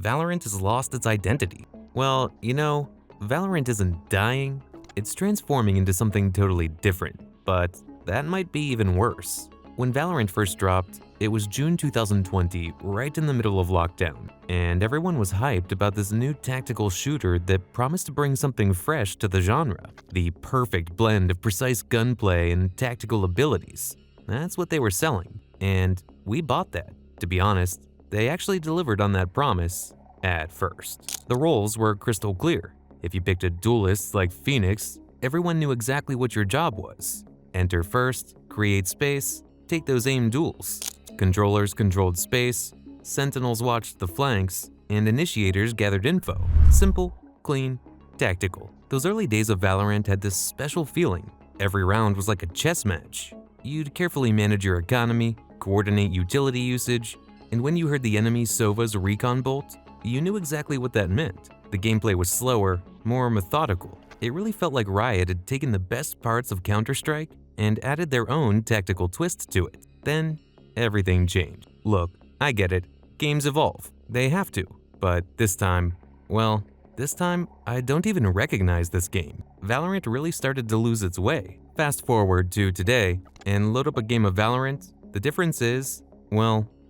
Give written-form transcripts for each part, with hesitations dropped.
Valorant has lost its identity. Well, Valorant isn't dying, it's transforming into something totally different, but that might be even worse. When Valorant first dropped, it was June 2020, right in the middle of lockdown, and everyone was hyped about this new tactical shooter that promised to bring something fresh to the genre. The perfect blend of precise gunplay and tactical abilities. That's what they were selling, and we bought that. To be honest, they actually delivered on that promise at first. The roles were crystal clear. If you picked a duelist like Phoenix, everyone knew exactly what your job was. Enter first, create space, take those aim duels. Controllers controlled space, sentinels watched the flanks, and initiators gathered info. Simple, clean, tactical. Those early days of Valorant had this special feeling. Every round was like a chess match. You'd carefully manage your economy, coordinate utility usage, and when you heard the enemy Sova's recon bolt, you knew exactly what that meant. The gameplay was slower, more methodical. It really felt like Riot had taken the best parts of Counter-Strike and added their own tactical twist to it. Then, everything changed. Look, I get it. Games evolve. They have to. But this time, I don't even recognize this game. Valorant really started to lose its way. Fast forward to today and load up a game of Valorant. The difference is,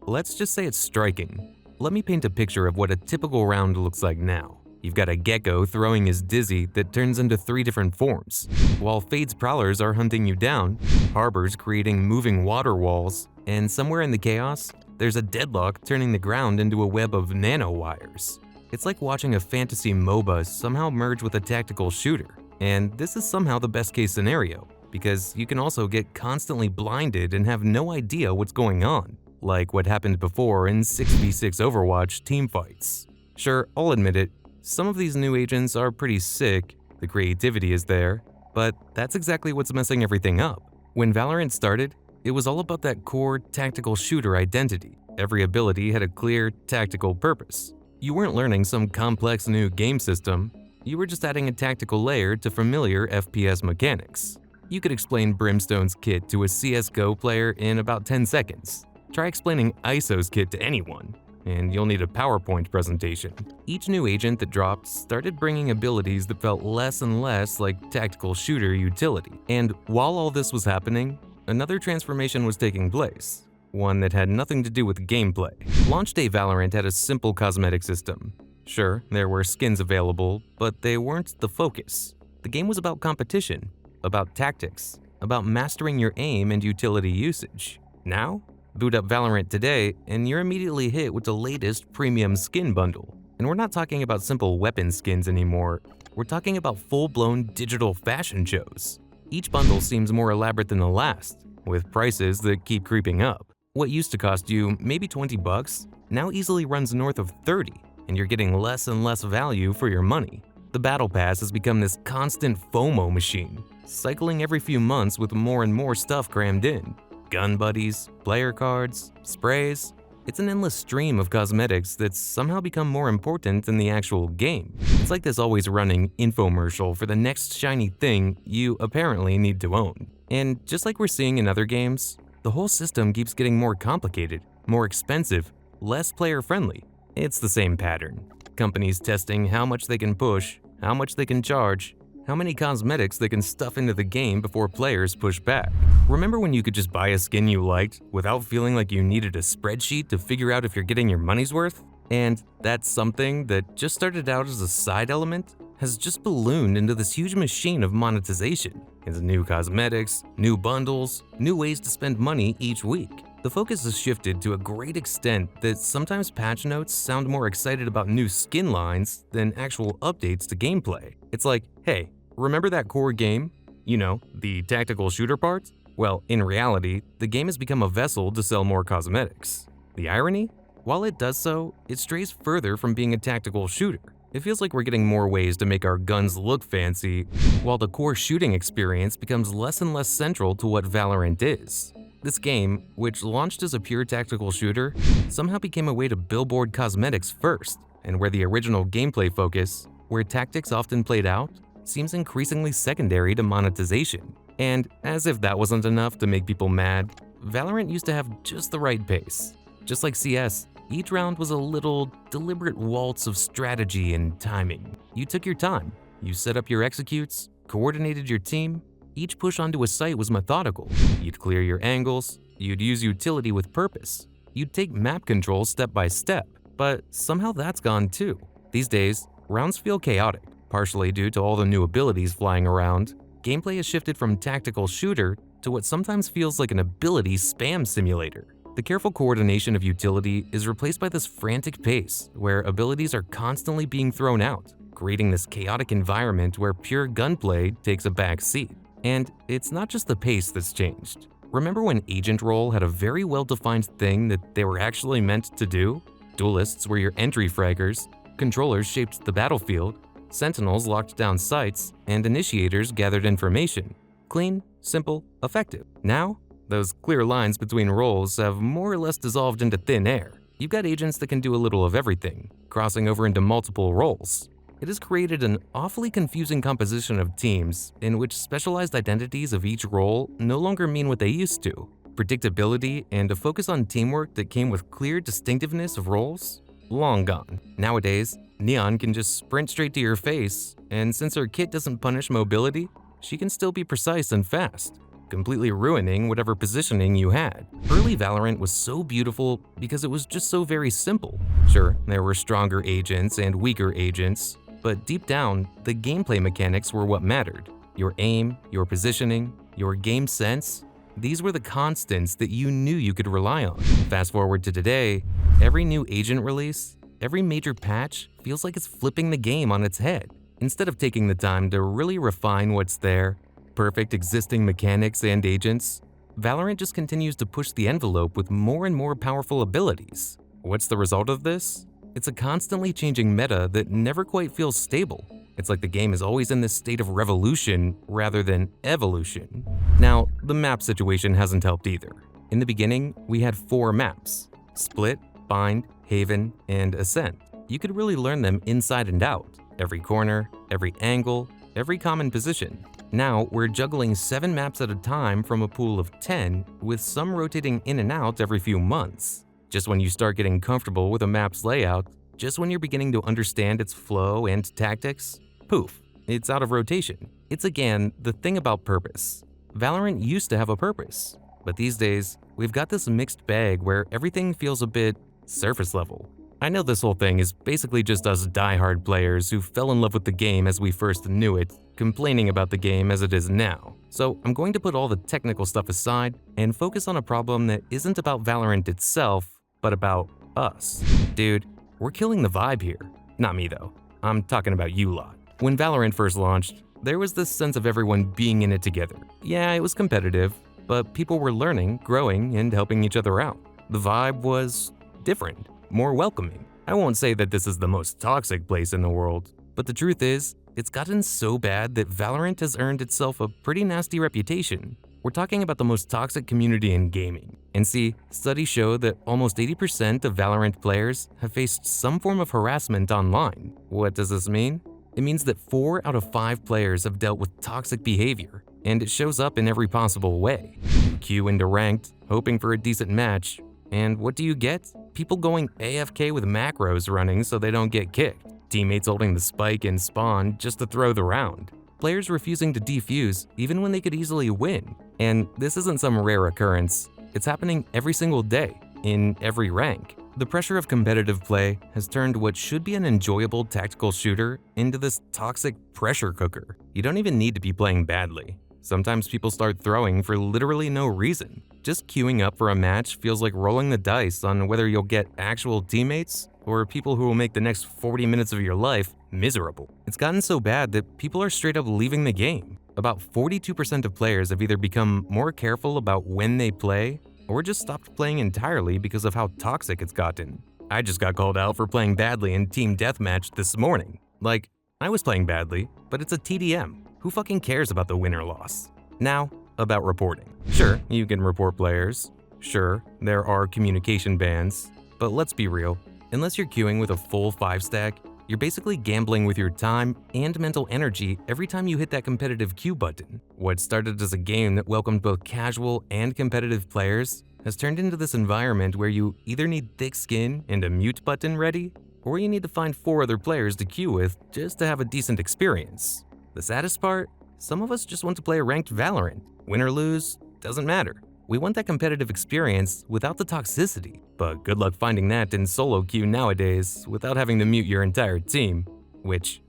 let's just say it's striking. Let me paint a picture of what a typical round looks like now. You've got a gecko throwing his dizzy that turns into 3 different forms, while Fade's prowlers are hunting you down, Harbor's creating moving water walls, and somewhere in the chaos, there's a deadlock turning the ground into a web of nanowires. It's like watching a fantasy MOBA somehow merge with a tactical shooter, and this is somehow the best case scenario, because you can also get constantly blinded and have no idea what's going on, like what happened before in 6v6 Overwatch teamfights. Sure, I'll admit it, some of these new agents are pretty sick, the creativity is there, but that's exactly what's messing everything up. When Valorant started, it was all about that core tactical shooter identity. Every ability had a clear tactical purpose. You weren't learning some complex new game system, you were just adding a tactical layer to familiar FPS mechanics. You could explain Brimstone's kit to a CSGO player in about 10 seconds. Try explaining ISO's kit to anyone, and you'll need a PowerPoint presentation. Each new agent that dropped started bringing abilities that felt less and less like tactical shooter utility. And while all this was happening, another transformation was taking place, one that had nothing to do with gameplay. Launch day Valorant had a simple cosmetic system. Sure, there were skins available, but they weren't the focus. The game was about competition, about tactics, about mastering your aim and utility usage. Now, boot up Valorant today, and you're immediately hit with the latest premium skin bundle. And we're not talking about simple weapon skins anymore, we're talking about full-blown digital fashion shows. Each bundle seems more elaborate than the last, with prices that keep creeping up. What used to cost you maybe $20 now easily runs north of $30, and you're getting less and less value for your money. The Battle Pass has become this constant FOMO machine, cycling every few months with more and more stuff crammed in. Gun buddies, player cards, sprays. It's an endless stream of cosmetics that's somehow become more important than the actual game. It's like this always running infomercial for the next shiny thing you apparently need to own. And just like we're seeing in other games, the whole system keeps getting more complicated, more expensive, less player-friendly. It's the same pattern. Companies testing how much they can push, how much they can charge, how many cosmetics they can stuff into the game before players push back. Remember when you could just buy a skin you liked without feeling like you needed a spreadsheet to figure out if you're getting your money's worth? And that's something that just started out as a side element has just ballooned into this huge machine of monetization. It's new cosmetics, new bundles, new ways to spend money each week. The focus has shifted to a great extent that sometimes patch notes sound more excited about new skin lines than actual updates to gameplay. It's like, hey, remember that core game? The tactical shooter part? Well, in reality, the game has become a vessel to sell more cosmetics. The irony? While it does so, it strays further from being a tactical shooter. It feels like we're getting more ways to make our guns look fancy, while the core shooting experience becomes less and less central to what Valorant is. This game, which launched as a pure tactical shooter, somehow became a way to billboard cosmetics first, and where the original gameplay focus, where tactics often played out, seems increasingly secondary to monetization. And as if that wasn't enough to make people mad, Valorant used to have just the right pace. Just like CS, Each round was a little, deliberate waltz of strategy and timing. You took your time, you set up your executes, coordinated your team. Each push onto a site was methodical. You'd clear your angles, you'd use utility with purpose. You'd take map control step by step, but somehow that's gone too. These days, rounds feel chaotic, partially due to all the new abilities flying around. Gameplay has shifted from tactical shooter to what sometimes feels like an ability spam simulator. The careful coordination of utility is replaced by this frantic pace, where abilities are constantly being thrown out, creating this chaotic environment where pure gunplay takes a back seat. And it's not just the pace that's changed. Remember when agent role had a very well-defined thing that they were actually meant to do? Duelists were your entry fraggers, controllers shaped the battlefield, sentinels locked down sites, and initiators gathered information. Clean, simple, effective. Now, those clear lines between roles have more or less dissolved into thin air. You've got agents that can do a little of everything, crossing over into multiple roles. It has created an awfully confusing composition of teams in which specialized identities of each role no longer mean what they used to. Predictability and a focus on teamwork that came with clear distinctiveness of roles? Long gone. Nowadays, Neon can just sprint straight to your face, and since her kit doesn't punish mobility, she can still be precise and fast, completely ruining whatever positioning you had. Early Valorant was so beautiful because it was just so very simple. Sure, there were stronger agents and weaker agents, but deep down, the gameplay mechanics were what mattered. Your aim, your positioning, your game sense, these were the constants that you knew you could rely on. Fast forward to today, every new agent release, every major patch feels like it's flipping the game on its head. Instead of taking the time to really refine what's there, perfect existing mechanics and agents, Valorant just continues to push the envelope with more and more powerful abilities. What's the result of this? It's a constantly changing meta that never quite feels stable. It's like the game is always in this state of revolution rather than evolution. Now, the map situation hasn't helped either. In the beginning, we had 4 maps: Split, Bind, Haven, and Ascent. You could really learn them inside and out. Every corner, every angle, every common position. Now, we're juggling 7 maps at a time from a pool of 10, with some rotating in and out every few months. Just when you start getting comfortable with a map's layout, just when you're beginning to understand its flow and tactics, poof, it's out of rotation. It's again the thing about purpose. Valorant used to have a purpose, but these days, we've got this mixed bag where everything feels a bit surface level. I know this whole thing is basically just us diehard players who fell in love with the game as we first knew it, complaining about the game as it is now. So I'm going to put all the technical stuff aside and focus on a problem that isn't about Valorant itself, but about us. Dude, we're killing the vibe here. Not me though. I'm talking about you lot. When Valorant first launched, there was this sense of everyone being in it together. Yeah, it was competitive, but people were learning, growing, and helping each other out. The vibe was different, more welcoming. I won't say that this is the most toxic place in the world, but the truth is, it's gotten so bad that Valorant has earned itself a pretty nasty reputation. We're talking about the most toxic community in gaming. And see, studies show that almost 80% of Valorant players have faced some form of harassment online. What does this mean? It means that 4 out of 5 players have dealt with toxic behavior, and it shows up in every possible way. You queue into ranked, hoping for a decent match, and what do you get? People going AFK with macros running so they don't get kicked. Teammates holding the spike in spawn just to throw the round. Players refusing to defuse even when they could easily win. And this isn't some rare occurrence. It's happening every single day, in every rank. The pressure of competitive play has turned what should be an enjoyable tactical shooter into this toxic pressure cooker. You don't even need to be playing badly. Sometimes people start throwing for literally no reason. Just queuing up for a match feels like rolling the dice on whether you'll get actual teammates or people who will make the next 40 minutes of your life miserable. It's gotten so bad that people are straight up leaving the game. About 42% of players have either become more careful about when they play or just stopped playing entirely because of how toxic it's gotten. I just got called out for playing badly in Team Deathmatch this morning. Like, I was playing badly, but it's a TDM. Who fucking cares about the win or loss? Now, about reporting. Sure, you can report players. Sure, there are communication bans. But let's be real, unless you're queuing with a full 5-stack, you're basically gambling with your time and mental energy every time you hit that competitive queue button. What started as a game that welcomed both casual and competitive players has turned into this environment where you either need thick skin and a mute button ready, or you need to find 4 other players to queue with just to have a decent experience. The saddest part? Some of us just want to play a ranked Valorant. Win or lose, doesn't matter. We want that competitive experience without the toxicity, but good luck finding that in solo queue nowadays without having to mute your entire team, which,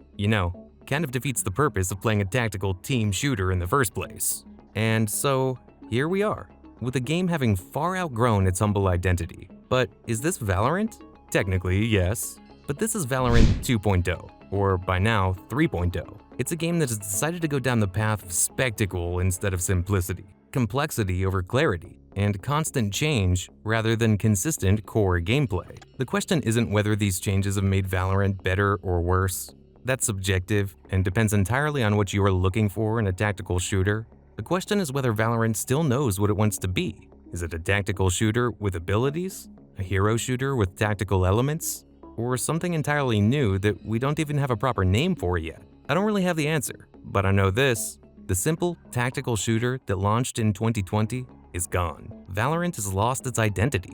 kind of defeats the purpose of playing a tactical team shooter in the first place. And so, here we are, with the game having far outgrown its humble identity. But is this Valorant? Technically, yes. But this is Valorant 2.0, or by now 3.0. It's a game that has decided to go down the path of spectacle instead of simplicity, complexity over clarity, and constant change rather than consistent core gameplay. The question isn't whether these changes have made Valorant better or worse. That's subjective and depends entirely on what you are looking for in a tactical shooter. The question is whether Valorant still knows what it wants to be. Is it a tactical shooter with abilities? A hero shooter with tactical elements? Or something entirely new that we don't even have a proper name for yet? I don't really have the answer, but I know this. The simple, tactical shooter that launched in 2020 is gone. Valorant has lost its identity.